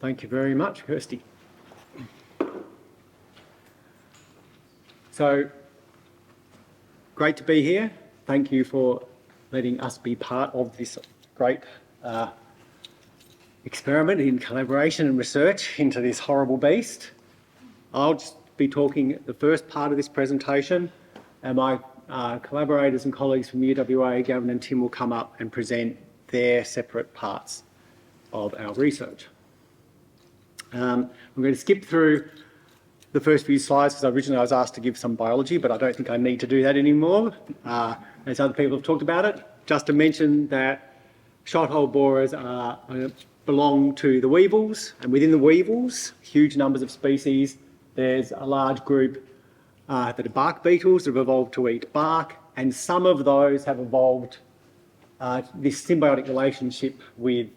Thank you very much, Kirsty. So, great to be here. Thank you for letting us be part of this great experiment in collaboration and research into this horrible beast. I'll just be talking the first part of this presentation, and my collaborators and colleagues from UWA, Gavin and Tim, will come up and present their separate parts of our research. I'm going to skip through the first few slides because originally I was asked to give some biology, but I don't think I need to do that anymore, as other people have talked about it. Just to mention that shot-hole borers belong to the weevils, and within the weevils, huge numbers of species. There's a large group that are bark beetles that have evolved to eat bark, and some of those have evolved this symbiotic relationship with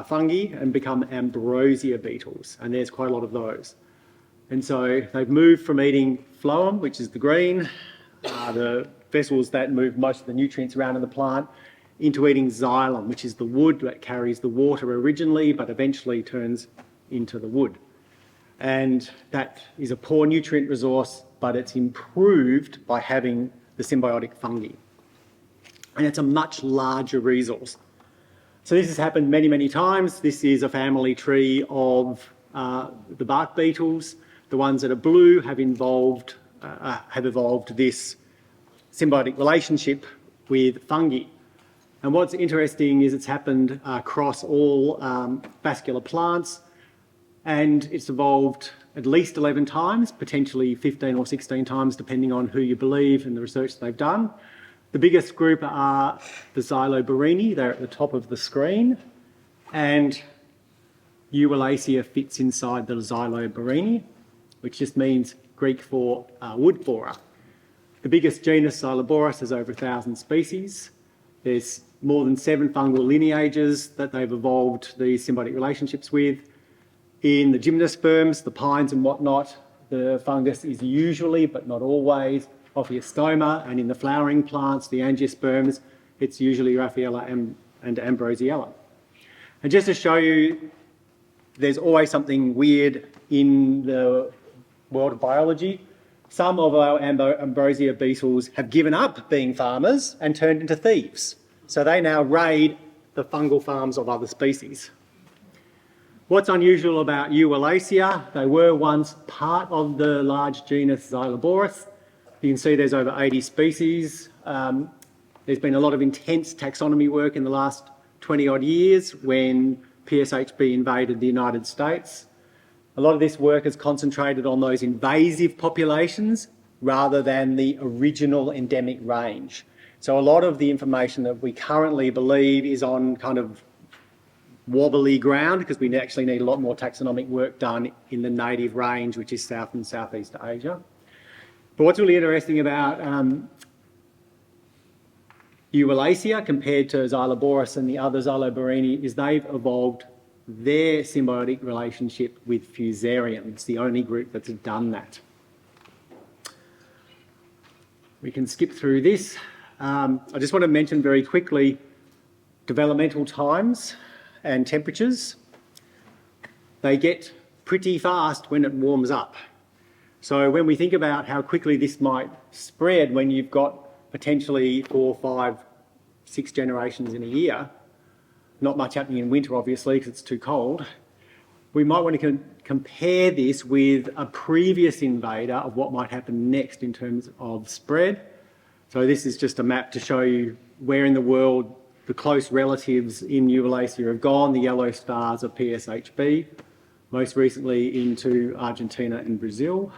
fungi and become ambrosia beetles, and there's quite a lot of those. And so they've moved from eating phloem, which is the green, the vessels that move most of the nutrients around in the plant, into eating xylem, which is the wood that carries the water originally, but eventually turns into the wood. And that is a poor nutrient resource, but it's improved by having the symbiotic fungi. And it's a much larger resource. So this has happened many, many times. This is a family tree of the bark beetles. The ones that are blue have evolved this symbiotic relationship with fungi. And what's interesting is it's happened across all vascular plants, and it's evolved at least 11 times, potentially 15 or 16 times, depending on who you believe and the research they've done. The biggest group are the Xyloborini. They're at the top of the screen, and Uwalacea fits inside the Xyloborini, which just means Greek for wood borer. The biggest genus, Xyloborus, has over 1,000 species. There's more than 7 fungal lineages that they've evolved these symbiotic relationships with. In the gymnosperms, the pines and whatnot, the fungus is usually, but not always, Ophiostoma, and in the flowering plants, the angiosperms, it's usually Raffaella and Ambrosiella. And just to show you, there's always something weird in the world of biology. Some of our ambrosia beetles have given up being farmers and turned into thieves. So they now raid the fungal farms of other species. What's unusual about Uwalacea, they were once part of the large genus Xyloborus. You can see there's over 80 species. There's been a lot of intense taxonomy work in the last 20 odd years when PSHB invaded the United States. A lot of this work is concentrated on those invasive populations rather than the original endemic range. So a lot of the information that we currently believe is on kind of wobbly ground because we actually need a lot more taxonomic work done in the native range, which is South and Southeast Asia. But what's really interesting about Uwalacea compared to Xyloborus and the other Xyloborini is they've evolved their symbiotic relationship with Fusarium. It's the only group that's done that. We can skip through this. I just want to mention very quickly developmental times and temperatures. They get pretty fast when it warms up. So when we think about how quickly this might spread when you've got potentially 4, 5, 6 generations in a year, not much happening in winter obviously because it's too cold, we might want to compare this with a previous invader of what might happen next in terms of spread. So this is just a map to show you where in the world the close relatives in Uwalacea have gone, the yellow stars of PSHB, most recently into Argentina and Brazil,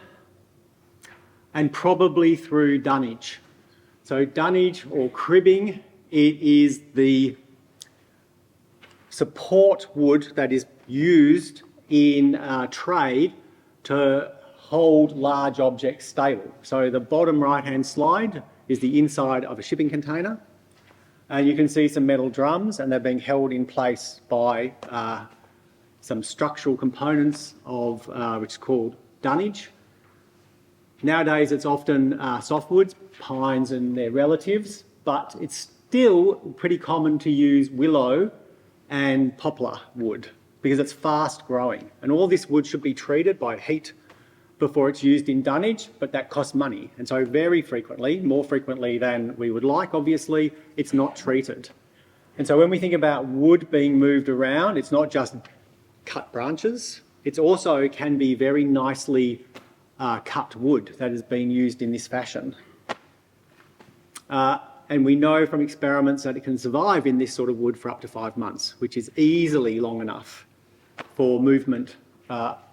and probably through dunnage. So dunnage or cribbing, it is the support wood that is used in trade to hold large objects stable. So the bottom right-hand slide is the inside of a shipping container, and you can see some metal drums, and they're being held in place by some structural components of which is called dunnage. Nowadays it's often softwoods, pines and their relatives, but it's still pretty common to use willow and poplar wood because it's fast growing. And all this wood should be treated by heat before it's used in dunnage, but that costs money. And so very frequently, more frequently than we would like, obviously, it's not treated. And so when we think about wood being moved around, it's not just cut branches, it also can be very nicely cut wood that is being used in this fashion. And we know from experiments that it can survive in this sort of wood for up to 5 months, which is easily long enough for movement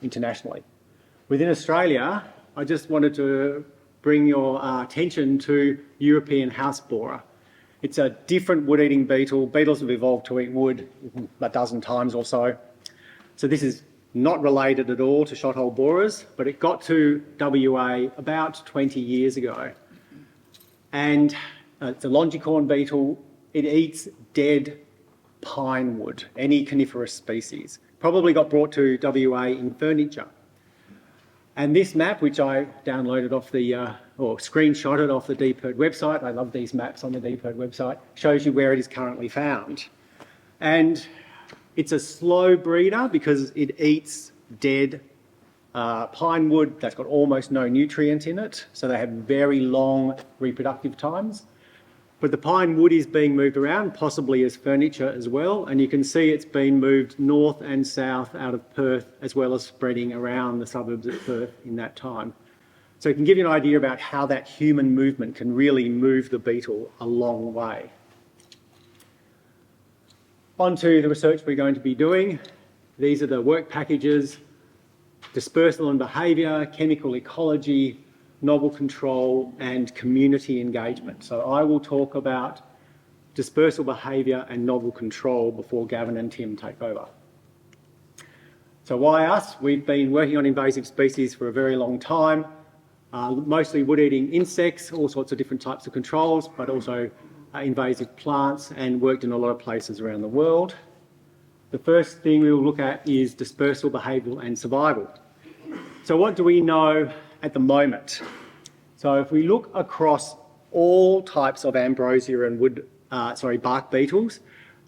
internationally. Within Australia, I just wanted to bring your attention to European house borer. It's a different wood-eating beetle. Beetles have evolved to eat wood a dozen times or so. So this is not related at all to shot-hole borers, but it got to WA about 20 years ago. And it's a longicorn beetle. It eats dead pine wood, any coniferous species. Probably got brought to WA in furniture. And this map, which I downloaded off the, or screenshotted off the DPIRD website, I love these maps on the DPIRD website, shows you where it is currently found. And it's a slow breeder because it eats dead pine wood that's got almost no nutrient in it, so they have very long reproductive times. But the pine wood is being moved around, possibly as furniture as well, and you can see it's been moved north and south out of Perth, as well as spreading around the suburbs of Perth in that time. So it can give you an idea about how that human movement can really move the beetle a long way. On to the research we're going to be doing. These are the work packages: dispersal and behaviour, chemical ecology, novel control, and community engagement. So I will talk about dispersal behaviour and novel control before Gavin and Tim take over. So why us? We've been working on invasive species for a very long time, mostly wood-eating insects, all sorts of different types of controls, but also invasive plants, and worked in a lot of places around the world. The first thing we will look at is dispersal, behavioural and survival. So what do we know at the moment? So if we look across all types of ambrosia and bark beetles,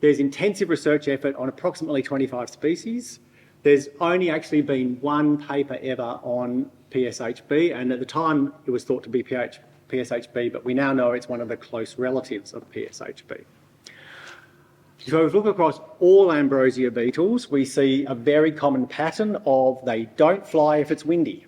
there's intensive research effort on approximately 25 species. There's only actually been one paper ever on PSHB, and at the time it was thought to be PSHB, but we now know it's one of the close relatives of PSHB. So if we look across all ambrosia beetles, we see a very common pattern of they don't fly if it's windy.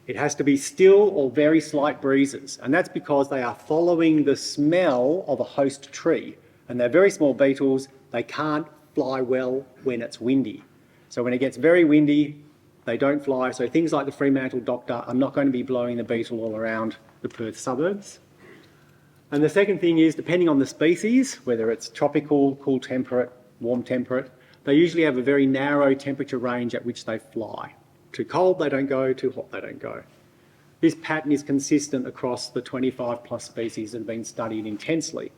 It has to be still or very slight breezes, and that's because they are following the smell of a host tree. And they're very small beetles, they can't fly well when it's windy. So when it gets very windy, they don't fly. So things like the Fremantle doctor are not going to be blowing the beetle all around the Perth suburbs. And the second thing is, depending on the species, whether it's tropical, cool temperate, warm temperate, they usually have a very narrow temperature range at which they fly. Too cold they don't go, too hot they don't go. This pattern is consistent across the 25 plus species that have been studied intensely.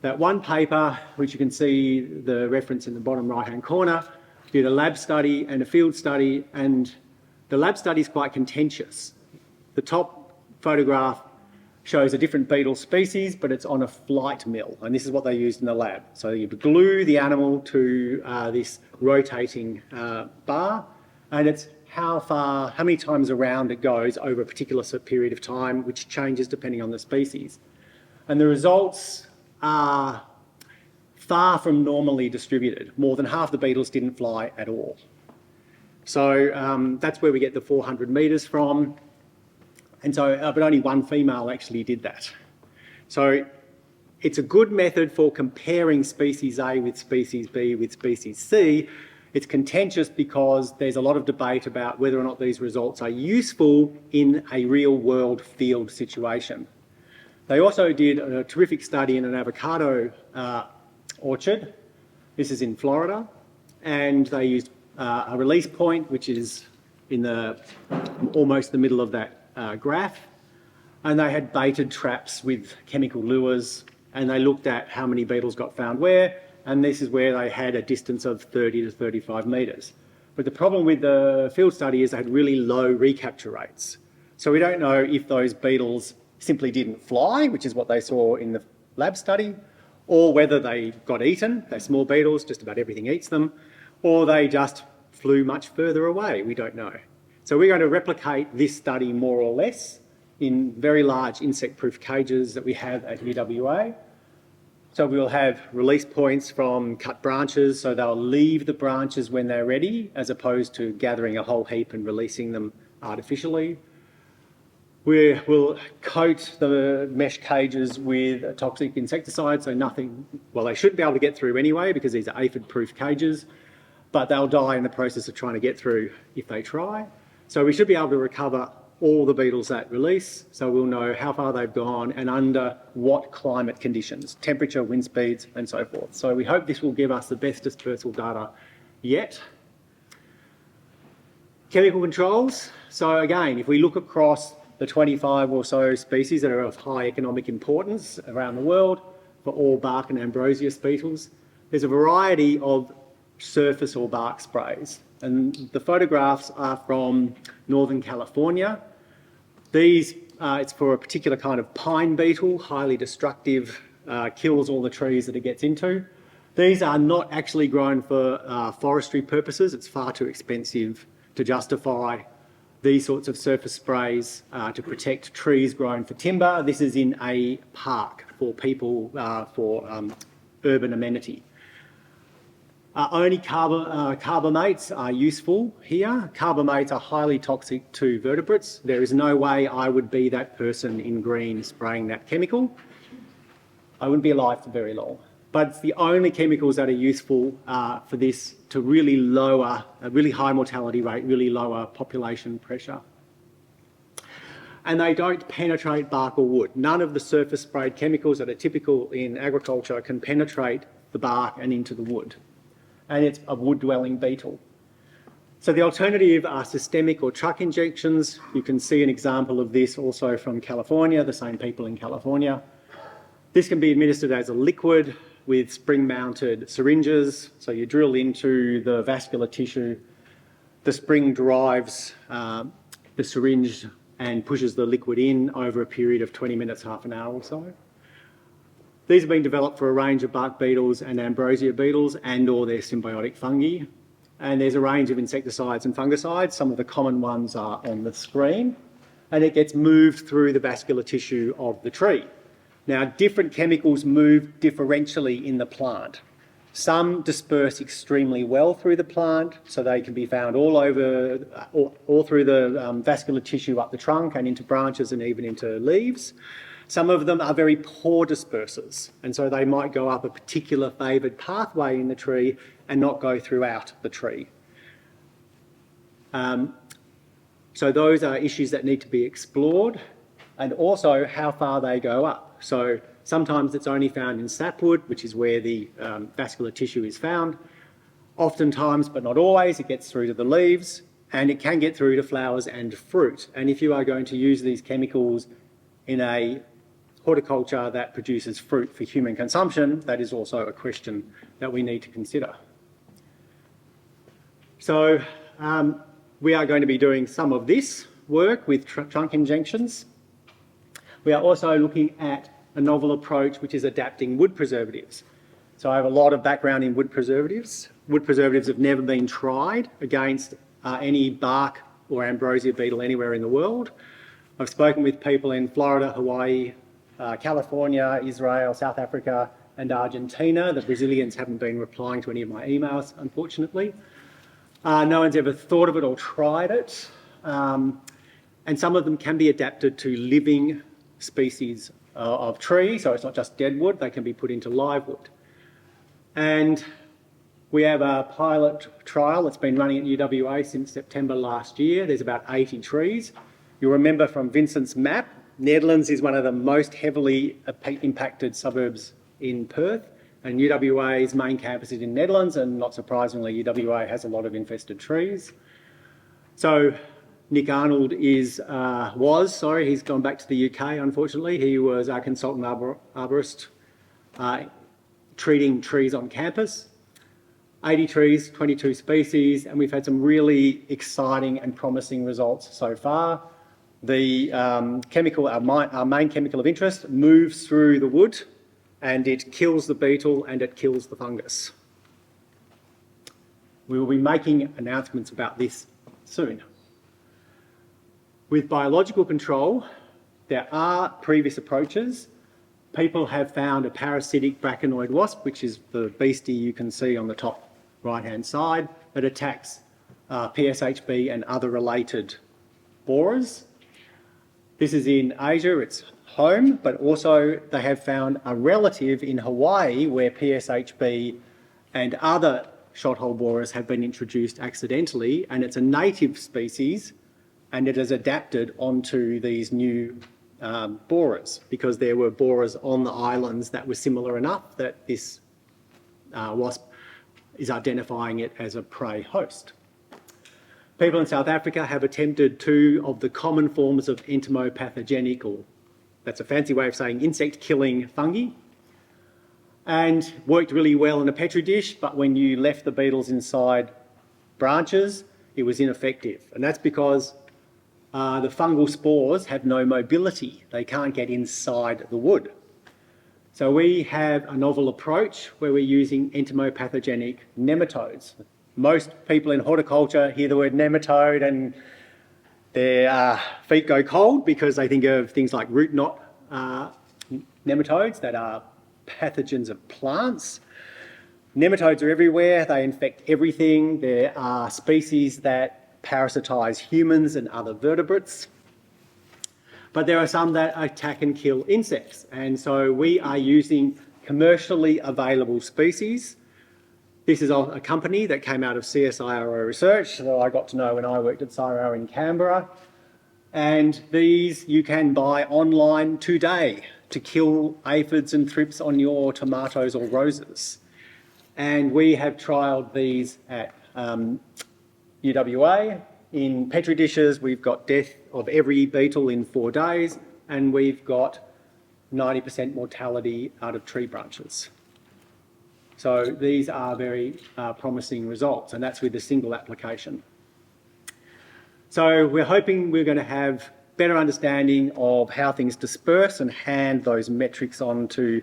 That one paper, which you can see the reference in the bottom right hand corner, did a lab study and a field study, and the lab study is quite contentious. The top photograph shows a different beetle species, but it's on a flight mill, and this is what they used in the lab. So you glue the animal to this rotating bar, and it's how many times around it goes over a particular period of time, which changes depending on the species. And the results are far from normally distributed. More than half the beetles didn't fly at all. So that's where we get the 400 metres from. And so, but only one female actually did that. So it's a good method for comparing species A with species B with species C. It's contentious because there's a lot of debate about whether or not these results are useful in a real world field situation. They also did a terrific study in an avocado orchard. This is in Florida, and they used a release point, which is in almost the middle of that graph, and they had baited traps with chemical lures, and they looked at how many beetles got found where, and this is where they had a distance of 30 to 35 metres. But the problem with the field study is they had really low recapture rates. So we don't know if those beetles simply didn't fly, which is what they saw in the lab study, or whether they got eaten, they're small beetles, just about everything eats them, or they just flew much further away, we don't know. So we're going to replicate this study more or less in very large insect-proof cages that we have at UWA. So we'll have release points from cut branches, so they'll leave the branches when they're ready, as opposed to gathering a whole heap and releasing them artificially. We'll coat the mesh cages with a toxic insecticide, so nothing, well, they should be able to get through anyway because these are aphid-proof cages, but they'll die in the process of trying to get through if they try. So we should be able to recover all the beetles that release, so we'll know how far they've gone and under what climate conditions, temperature, wind speeds, and so forth. So we hope this will give us the best dispersal data yet. Chemical controls. So again, if we look across the 25 or so species that are of high economic importance around the world for all bark and ambrosia beetles, there's a variety of surface or bark sprays. And the photographs are from Northern California. These, it's for a particular kind of pine beetle, highly destructive, kills all the trees that it gets into. These are not actually grown for forestry purposes. It's far too expensive to justify these sorts of surface sprays to protect trees grown for timber. This is in a park for people, for urban amenity. Only carbamates are useful here. Carbamates are highly toxic to vertebrates. There is no way I would be that person in green spraying that chemical. I wouldn't be alive for very long. But it's the only chemicals that are useful for this to really lower a really high mortality rate, really lower population pressure. And they don't penetrate bark or wood. None of the surface sprayed chemicals that are typical in agriculture can penetrate the bark and into the wood. And it's a wood-dwelling beetle. So the alternative are systemic or truck injections. You can see an example of this also from California, the same people in California. This can be administered as a liquid with spring-mounted syringes. So you drill into the vascular tissue, the spring drives the syringe and pushes the liquid in over a period of 20 minutes, half an hour or so. These have been developed for a range of bark beetles and ambrosia beetles and or their symbiotic fungi. And there's a range of insecticides and fungicides. Some of the common ones are on the screen. And it gets moved through the vascular tissue of the tree. Now, different chemicals move differentially in the plant. Some disperse extremely well through the plant, so they can be found all over, all through the vascular tissue up the trunk and into branches and even into leaves. Some of them are very poor dispersers, and so they might go up a particular favoured pathway in the tree and not go throughout the tree. So those are issues that need to be explored, and also how far they go up. So sometimes it's only found in sapwood, which is where the vascular tissue is found. Oftentimes, but not always, it gets through to the leaves, and it can get through to flowers and fruit. And if you are going to use these chemicals in a horticulture that produces fruit for human consumption, that is also a question that we need to consider. So we are going to be doing some of this work with trunk injections. We are also looking at a novel approach which is adapting wood preservatives. So I have a lot of background in wood preservatives. Wood preservatives have never been tried against any bark or ambrosia beetle anywhere in the world. I've spoken with people in Florida, Hawaii, California, Israel, South Africa and Argentina. The Brazilians haven't been replying to any of my emails, unfortunately. No one's ever thought of it or tried it. And some of them can be adapted to living species of tree, so it's not just dead wood, they can be put into live wood. And we have a pilot trial that's been running at UWA since September last year. There's about 80 trees. You'll remember from Vincent's map, Netherlands is one of the most heavily impacted suburbs in Perth, and UWA's main campus is in Netherlands, and not surprisingly, UWA has a lot of infested trees. So Nick Arnold he's gone back to the UK, unfortunately. He was our consultant arborist treating trees on campus. 80 trees, 22 species, and we've had some really exciting and promising results so far. The chemical, our main chemical of interest, moves through the wood and it kills the beetle and it kills the fungus. We will be making announcements about this soon. With biological control, there are previous approaches. People have found a parasitic braconid wasp, which is the beastie you can see on the top right-hand side, that attacks PSHB and other related borers. This is in Asia, it's home, but also they have found a relative in Hawaii where PSHB and other shot-hole borers have been introduced accidentally, and it's a native species, and it has adapted onto these new borers because there were borers on the islands that were similar enough that this wasp is identifying it as a prey host. People in South Africa have attempted 2 of the common forms of entomopathogenic, or that's a fancy way of saying insect-killing fungi, and worked really well in a petri dish, but when you left the beetles inside branches, it was ineffective. And that's because the fungal spores have no mobility. They can't get inside the wood. So we have a novel approach where we're using entomopathogenic nematodes. Most people in horticulture hear the word nematode and their feet go cold because they think of things like root knot nematodes that are pathogens of plants. Nematodes are everywhere. They infect everything. There are species that parasitise humans and other vertebrates. But there are some that attack and kill insects. And so we are using commercially available species. This is a company that came out of CSIRO research that I got to know when I worked at CSIRO in Canberra. And these you can buy online today to kill aphids and thrips on your tomatoes or roses. And we have trialled these at UWA. In petri dishes, we've got death of every beetle in 4 days, and we've got 90% mortality out of tree branches. So these are very promising results, and that's with a single application. So we're hoping we're going to have better understanding of how things disperse and hand those metrics on to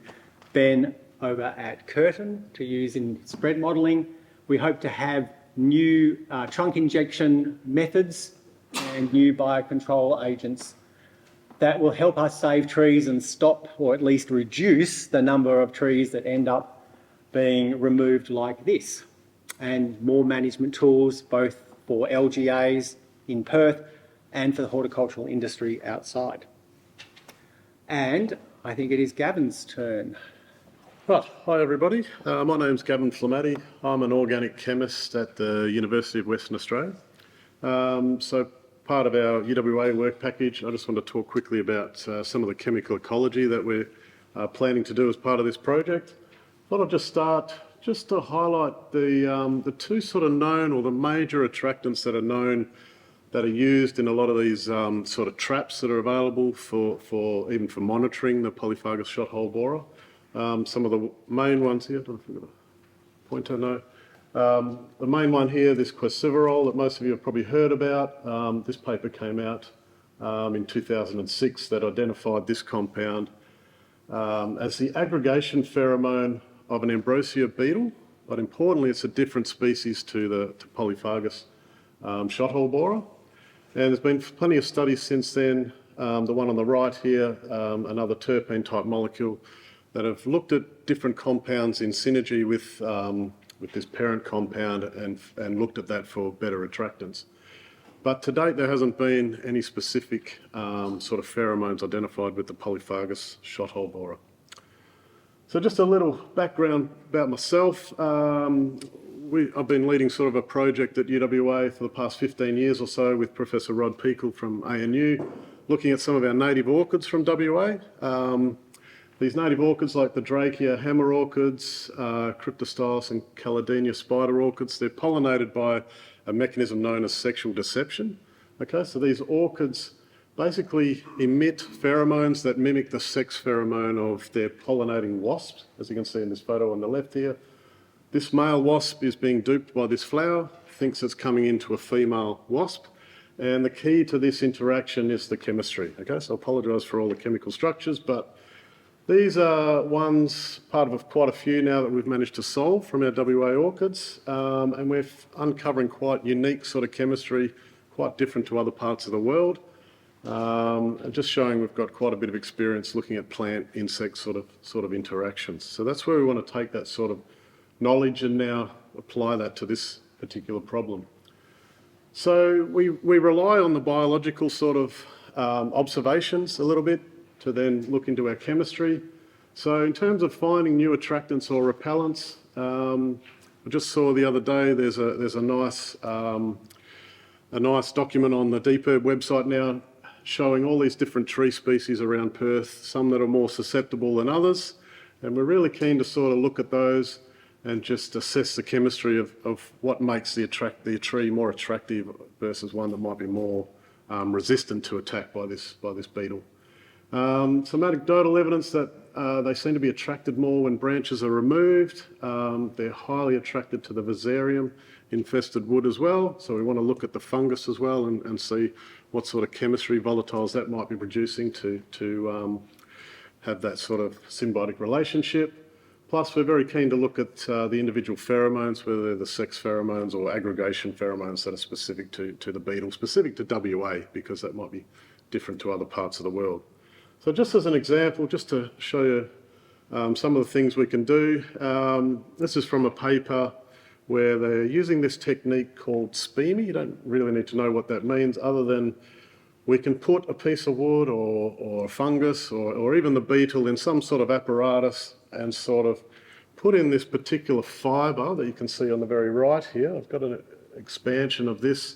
Ben over at Curtin to use in spread modelling. We hope to have new trunk injection methods and new biocontrol agents that will help us save trees and stop, or at least reduce, the number of trees that end up being removed like this, and more management tools both for LGAs in Perth and for the horticultural industry outside. And I think it is Gavin's turn. Right, hi everybody. My name's Gavin Flamati. I'm an organic chemist at the University of Western Australia. So part of our UWA work package, I just want to talk quickly about some of the chemical ecology that we're planning to do as part of this project. I thought I'd just start just to highlight the 2 sort of known, or the major attractants that are known, that are used in a lot of these sort of traps that are available for even for monitoring the polyphagous shot hole borer. Some of the main ones here, I don't know if I've got a pointer, no. The main one here, this querceverol that most of you have probably heard about. This paper came out in 2006 that identified this compound as the aggregation pheromone of an ambrosia beetle, but importantly it's a different species to polyphagous shot hole borer. And there's been plenty of studies since then. The one on the right here, another terpene type molecule, that have looked at different compounds in synergy with this parent compound and looked at that for better attractants. But to date, there hasn't been any specific sort of pheromones identified with the polyphagous shot hole borer. So just a little background about myself. I've been leading sort of a project at UWA for the past 15 years or so with Professor Rod Peakle from ANU, looking at some of our native orchids from WA. These native orchids like the Drachea hammer orchids, Cryptostylus and Caladinia spider orchids, they're pollinated by a mechanism known as sexual deception. Okay, so these orchids basically emit pheromones that mimic the sex pheromone of their pollinating wasps, as you can see in this photo on the left here. This male wasp is being duped by this flower, thinks it's coming into a female wasp, and the key to this interaction is the chemistry. Okay, so I apologise for all the chemical structures, but These are ones, part of quite a few now that we've managed to solve from our WA orchids, and we're uncovering quite unique sort of chemistry, quite different to other parts of the world, and just showing we've got quite a bit of experience looking at plant-insect sort of interactions. So that's where we want to take that sort of knowledge and now apply that to this particular problem. So we rely on the biological sort of observations a little bit to then look into our chemistry. So in terms of finding new attractants or repellents, I just saw the other day there's a nice document on the DPIRD website now showing all these different tree species around Perth, some that are more susceptible than others, and we're really keen to sort of look at those and just assess the chemistry of what makes the tree more attractive versus one that might be more resistant to attack by this beetle. Some anecdotal evidence that they seem to be attracted more when branches are removed. They're highly attracted to the Viserium infested wood as well. So we want to look at the fungus as well and see what sort of chemistry volatiles that might be producing to have that sort of symbiotic relationship. Plus, we're very keen to look at the individual pheromones, whether they're the sex pheromones or aggregation pheromones that are specific to the beetle, specific to WA, because that might be different to other parts of the world. So just as an example, just to show you some of the things we can do, this is from a paper where they're using this technique called SPEME. You don't really need to know what that means other than we can put a piece of wood or a fungus or even the beetle in some sort of apparatus and sort of put in this particular fibre that you can see on the very right here. I've got an expansion of this.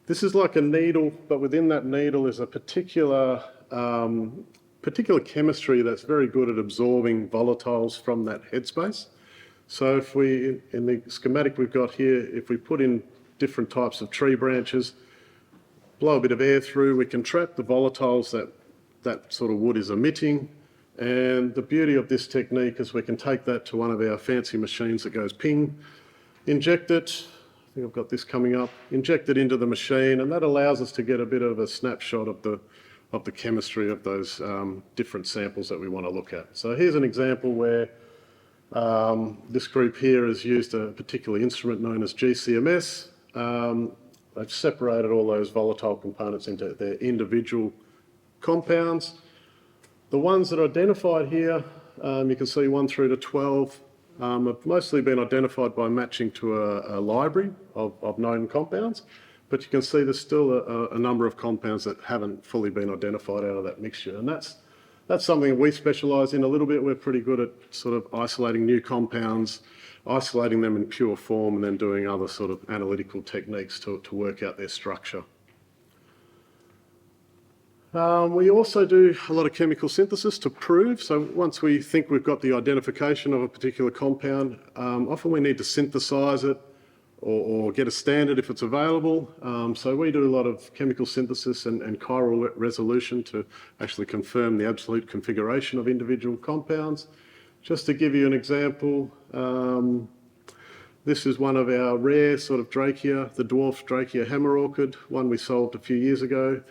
This is like a needle, but within that needle is a particular chemistry that's very good at absorbing volatiles from that headspace. So if we, in the schematic we've got here, if we put in different types of tree branches, blow a bit of air through, we can trap the volatiles that sort of wood is emitting. And the beauty of this technique is we can take that to one of our fancy machines that goes ping, inject it, I think I've got this coming up, inject it into the machine, and that allows us to get a bit of a snapshot of the chemistry of those different samples that we want to look at. So here's an example where this group here has used a particular instrument known as GCMS. They've separated all those volatile components into their individual compounds. The ones that are identified here, you can see 1 through to 12, have mostly been identified by matching to a library of known compounds. But you can see there's still a number of compounds that haven't fully been identified out of that mixture. And that's something we specialise in a little bit. We're pretty good at sort of isolating new compounds, isolating them in pure form, and then doing other sort of analytical techniques to work out their structure. We also do a lot of chemical synthesis to prove. So once we think we've got the identification of a particular compound, often we need to synthesise it or get a standard if it's available. So we do a lot of chemical synthesis and chiral resolution to actually confirm the absolute configuration of individual compounds. Just to give you an example, this is one of our rare sort of Drachea, the dwarf Drachea hammer orchid, one we solved a few years ago.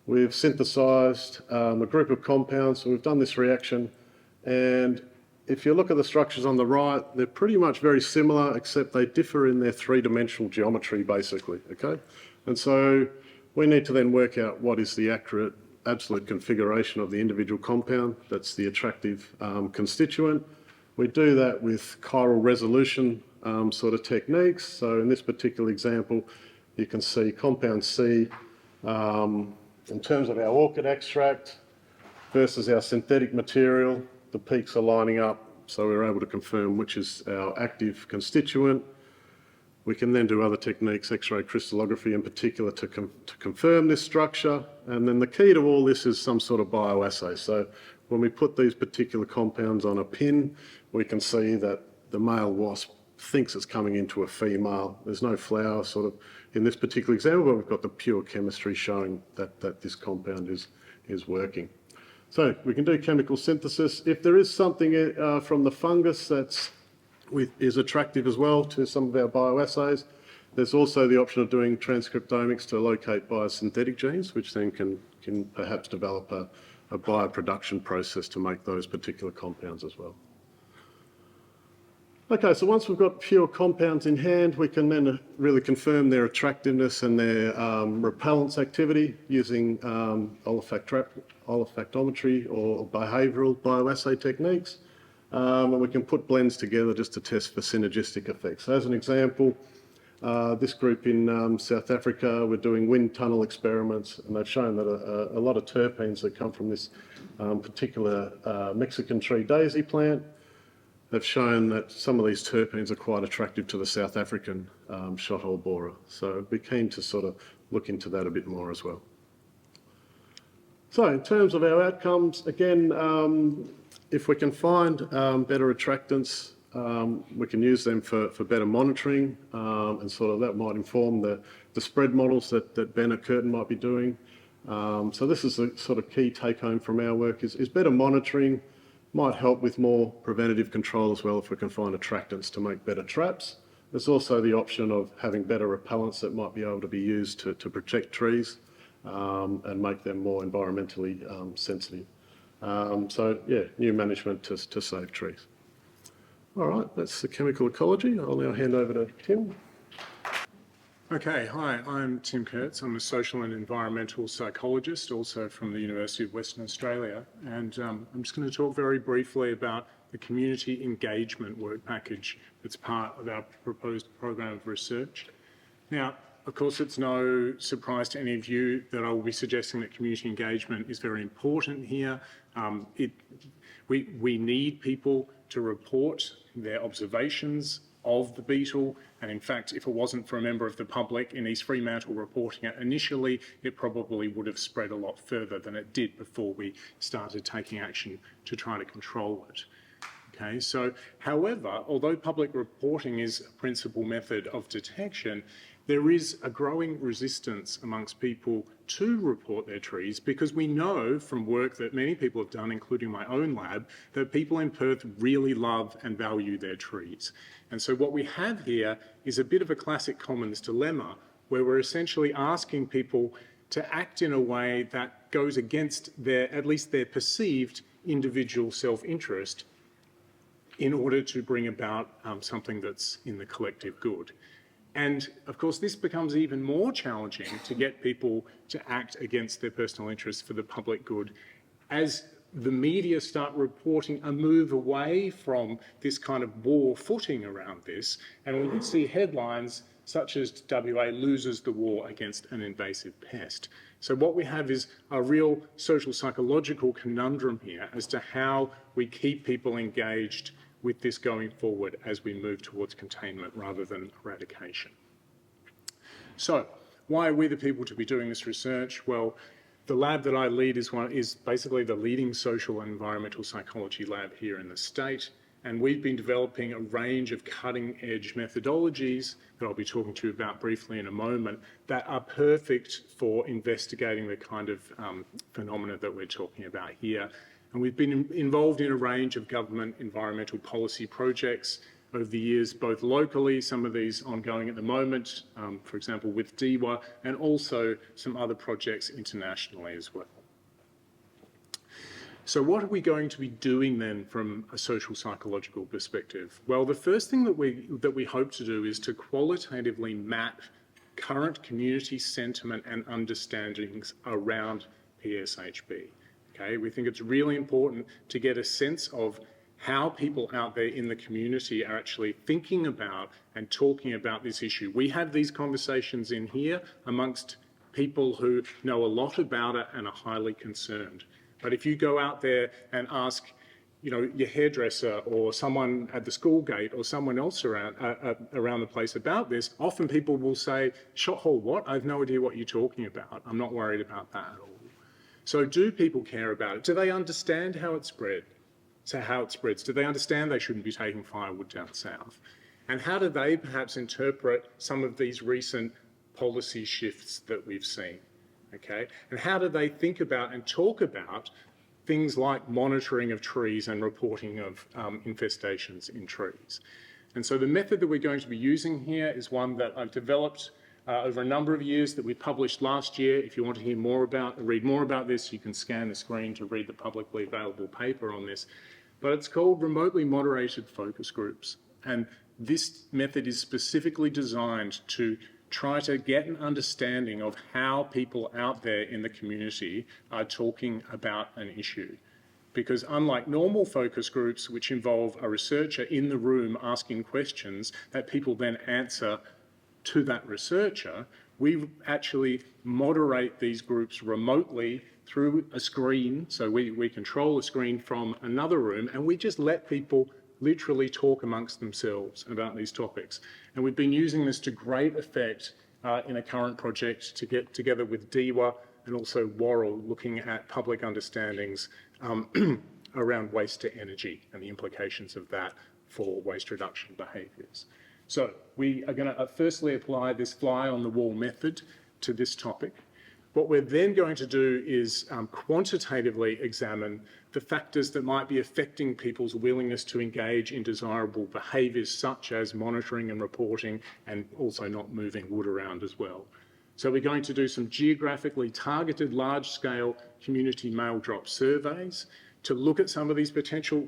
We've synthesised a group of compounds, so we've done this reaction, and if you look at the structures on the right, they're pretty much very similar, except they differ in their three-dimensional geometry, basically, okay? And so we need to then work out what is the accurate absolute configuration of the individual compound. That's the attractive constituent. We do that with chiral resolution sort of techniques. So in this particular example, you can see compound C, in terms of our orchid extract versus our synthetic material, the peaks are lining up, so we're able to confirm which is our active constituent. We can then do other techniques, X-ray crystallography in particular, to confirm this structure. And then the key to all this is some sort of bioassay. So when we put these particular compounds on a pin, we can see that the male wasp thinks it's coming into a female. There's no flower sort of in this particular example, but we've got the pure chemistry showing that this compound is working. So we can do chemical synthesis. If there is something from the fungus that is attractive as well to some of our bioassays, there's also the option of doing transcriptomics to locate biosynthetic genes, which then can perhaps develop a bioproduction process to make those particular compounds as well. Okay, so once we've got pure compounds in hand, we can then really confirm their attractiveness and their repellence activity using olfactometry or behavioural bioassay techniques. And we can put blends together just to test for synergistic effects. So as an example, this group in South Africa were doing wind tunnel experiments, and they've shown that a lot of terpenes that come from this particular Mexican tree daisy plant have shown that some of these terpenes are quite attractive to the South African shothole borer. So I'd be keen to sort of look into that a bit more as well. So in terms of our outcomes, again, if we can find better attractants, we can use them for better monitoring, and sort of that might inform the spread models that Ben at Curtin might be doing. So this is the sort of key take home from our work is better monitoring might help with more preventative control as well if we can find attractants to make better traps. There's also the option of having better repellents that might be able to be used to protect trees and make them more environmentally sensitive. So yeah, new management to save trees. All right, that's the chemical ecology. I'll now hand over to Tim. Okay, hi, I'm Tim Kurtz. I'm a social and environmental psychologist, also from the University of Western Australia. And I'm just going to talk very briefly about the community engagement work package that's part of our proposed program of research. Now, of course, it's no surprise to any of you that I will be suggesting that community engagement is very important here. We need people to report their observations of the beetle, and in fact, if it wasn't for a member of the public in East Fremantle reporting it initially, it probably would have spread a lot further than it did before we started taking action to try to control it. Okay, so however, although public reporting is a principal method of detection, there is a growing resistance amongst people to report their trees because we know from work that many people have done, including my own lab, that people in Perth really love and value their trees. And so what we have here is a bit of a classic commons dilemma where we're essentially asking people to act in a way that goes against at least their perceived individual self-interest in order to bring about something that's in the collective good. And of course, this becomes even more challenging to get people to act against their personal interests for the public good as the media start reporting a move away from this kind of war footing around this. And we can see headlines such as WA loses the war against an invasive pest. So what we have is a real social psychological conundrum here as to how we keep people engaged with this going forward as we move towards containment rather than eradication. So why are we the people to be doing this research? Well, the lab that I lead is basically the leading social and environmental psychology lab here in the state, and we've been developing a range of cutting-edge methodologies that I'll be talking to you about briefly in a moment that are perfect for investigating the kind of phenomena that we're talking about here. And we've been involved in a range of government environmental policy projects over the years, both locally, some of these ongoing at the moment, for example, with DIWA, and also some other projects internationally as well. So what are we going to be doing then from a social psychological perspective? Well, the first thing that we hope to do is to qualitatively map current community sentiment and understandings around PSHB. Okay, we think it's really important to get a sense of how people out there in the community are actually thinking about and talking about this issue. We have these conversations in here amongst people who know a lot about it and are highly concerned. But if you go out there and ask, your hairdresser or someone at the school gate or someone else around the place about this, often people will say, "Shothole what? I have no idea what you're talking about. I'm not worried about that at all." So do people care about it? Do they understand how it spread? So how it spreads? Do they understand they shouldn't be taking firewood down south? And how do they perhaps interpret some of these recent policy shifts that we've seen? Okay, and how do they think about and talk about things like monitoring of trees and reporting of infestations in trees? And so the method that we're going to be using here is one that I've developed over a number of years that we published last year. If you want to read more about this, you can scan the screen to read the publicly available paper on this. But it's called remotely moderated focus groups. And this method is specifically designed to try to get an understanding of how people out there in the community are talking about an issue. Because unlike normal focus groups, which involve a researcher in the room asking questions that people then answer to that researcher, we actually moderate these groups remotely through a screen. So we control a screen from another room, and we just let people literally talk amongst themselves about these topics. And we've been using this to great effect in a current project to get together with DEWA and also Worrell, looking at public understandings around waste to energy and the implications of that for waste reduction behaviours. So we are going to firstly apply this fly on the wall method to this topic. What we're then going to do is quantitatively examine the factors that might be affecting people's willingness to engage in desirable behaviours, such as monitoring and reporting, and also not moving wood around as well. So we're going to do some geographically targeted large-scale community mail drop surveys to look at some of these potential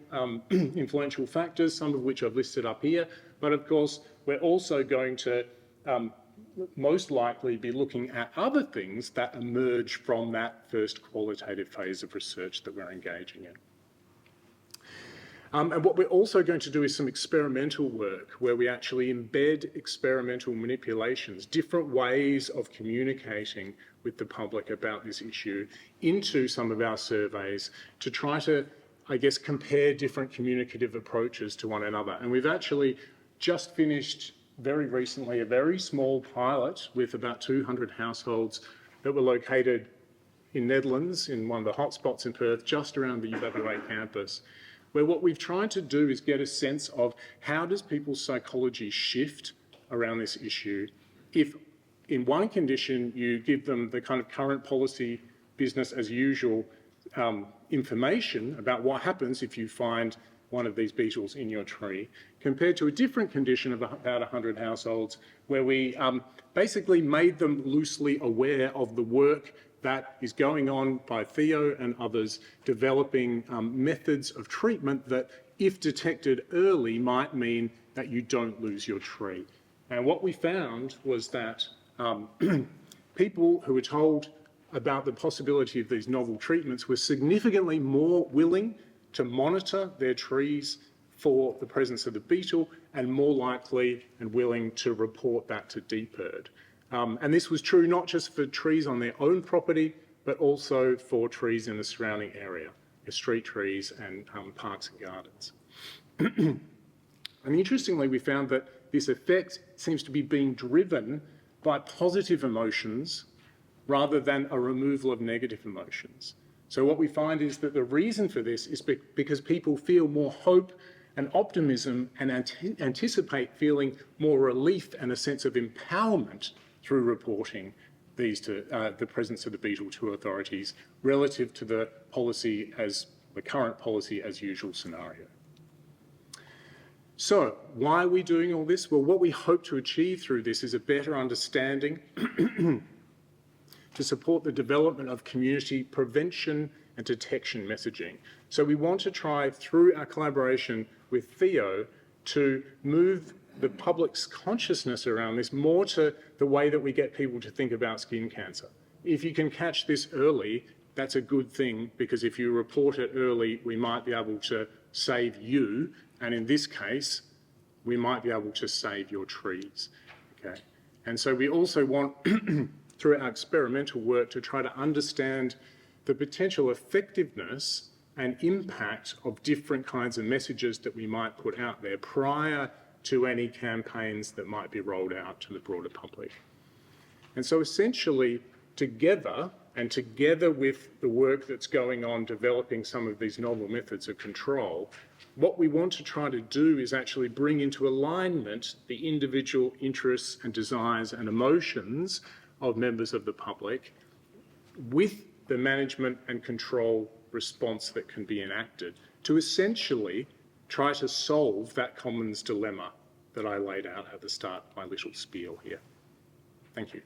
influential factors, some of which I've listed up here. But of course, we're also going to most likely be looking at other things that emerge from that first qualitative phase of research that we're engaging in. And what we're also going to do is some experimental work where we actually embed experimental manipulations, different ways of communicating with the public about this issue, into some of our surveys to try to, I guess, compare different communicative approaches to one another. And we've actually just finished very recently a very small pilot with about 200 households that were located in Netherlands, in one of the hotspots in Perth, just around the UWA campus, where what we've tried to do is get a sense of how does people's psychology shift around this issue if in one condition you give them the kind of current policy business as usual information about what happens if you find one of these beetles in your tree, compared to a different condition of about 100 households where we basically made them loosely aware of the work that is going on by Theo and others, developing methods of treatment that, if detected early, might mean that you don't lose your tree. And what we found was that people who were told about the possibility of these novel treatments were significantly more willing to monitor their trees for the presence of the beetle and more likely and willing to report that to DPIRD. And this was true not just for trees on their own property, but also for trees in the surrounding area, street trees and parks and gardens. And interestingly, we found that this effect seems to be being driven by positive emotions rather than a removal of negative emotions. So what we find is that the reason for this is because people feel more hope and optimism and anticipate feeling more relief and a sense of empowerment through reporting these to the presence of the beetle to authorities relative to the current policy as usual scenario. So why are we doing all this? Well, what we hope to achieve through this is a better understanding to support the development of community prevention and detection messaging. So we want to try, through our collaboration with Theo, to move the public's consciousness around this more to the way that we get people to think about skin cancer. If you can catch this early, that's a good thing, because if you report it early, we might be able to save you, and in this case, we might be able to save your trees. Okay? And so we also want, through our experimental work, to try to understand the potential effectiveness and impact of different kinds of messages that we might put out there prior to any campaigns that might be rolled out to the broader public. And so essentially, together with the work that's going on developing some of these novel methods of control, what we want to try to do is actually bring into alignment the individual interests and desires and emotions of members of the public with the management and control response that can be enacted to essentially try to solve that commons dilemma that I laid out at the start of my little spiel here. Thank you.